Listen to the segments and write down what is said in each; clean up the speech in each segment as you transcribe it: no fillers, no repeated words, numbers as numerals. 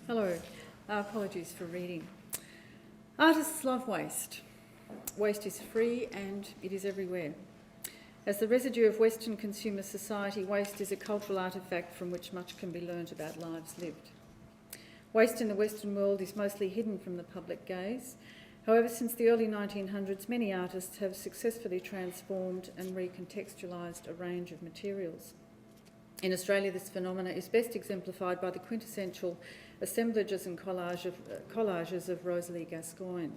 Hello, apologies for reading. Artists love waste. Waste is free and it is everywhere. As the residue of Western consumer society, waste is a cultural artefact from which much can be learnt about lives lived. Waste in the Western world is mostly hidden from the public gaze. However, since the early 1900s, many artists have successfully transformed and recontextualised a range of materials. In Australia, this phenomena is best exemplified by the quintessential assemblages and collages of Rosalie Gascoigne,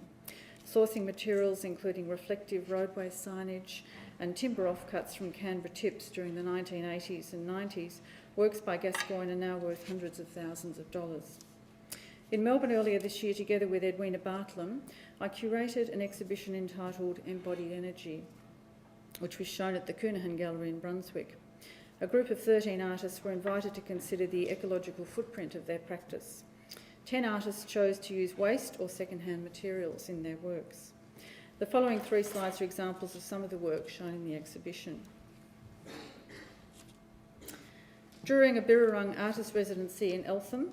sourcing materials including reflective roadway signage and timber offcuts from Canberra tips during the 1980s and 90s. Works by Gascoigne are now worth hundreds of thousands of dollars. In Melbourne earlier this year, together with Edwina Bartlam, I curated an exhibition entitled Embodied Energy, which was shown at the Coonahan Gallery in Brunswick. A group of 13 artists were invited to consider the ecological footprint of their practice. 10 artists chose to use waste or second-hand materials in their works. The following 3 slides are examples of some of the work shown in the exhibition. During a Birrarung artist residency in Eltham,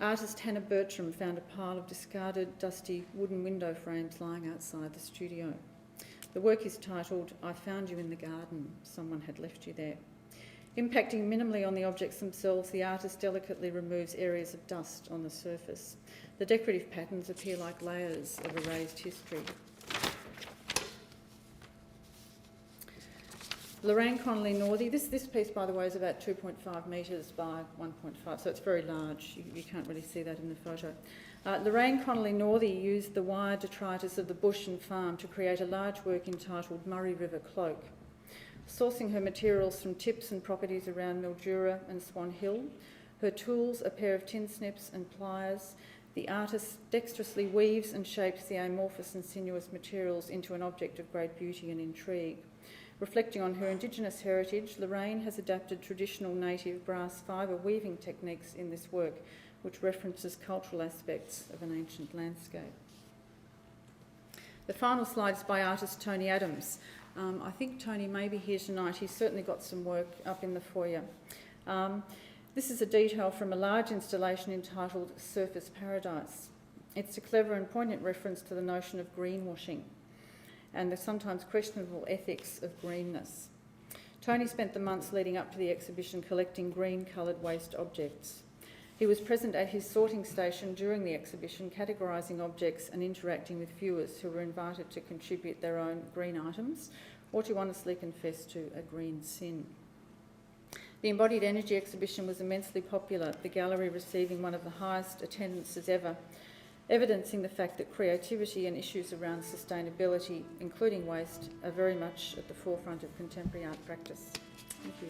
artist Hannah Bertram found a pile of discarded, dusty wooden window frames lying outside the studio. The work is titled, "I Found You in the Garden, Someone Had Left You There." Impacting minimally on the objects themselves, the artist delicately removes areas of dust on the surface. The decorative patterns appear like layers of erased history. Lorraine Connolly Northey, this piece, by the way, is about 2.5 metres by 1.5, so it's very large. You can't really see that in the photo. Lorraine Connolly Northey used the wire detritus of the bush and farm to create a large work entitled Murray River Cloak. Sourcing her materials from tips and properties around Mildura and Swan Hill, her tools, a pair of tin snips and pliers, the artist dexterously weaves and shapes the amorphous and sinuous materials into an object of great beauty and intrigue. Reflecting on her Indigenous heritage, Lorraine has adapted traditional native brass fibre weaving techniques in this work, which references cultural aspects of an ancient landscape. The final slide is by artist Tony Adams. I think Tony may be here tonight. He's certainly got some work up in the foyer. This is a detail from a large installation entitled Surface Paradise. It's a clever and poignant reference to the notion of greenwashing and the sometimes questionable ethics of greenness. Tony spent the months leading up to the exhibition collecting green-coloured waste objects. He was present at his sorting station during the exhibition, categorising objects and interacting with viewers who were invited to contribute their own green items or to honestly confess to a green sin. The Embodied Energy exhibition was immensely popular, the gallery receiving one of the highest attendances ever, evidencing the fact that creativity and issues around sustainability, including waste, are very much at the forefront of contemporary art practice. Thank you.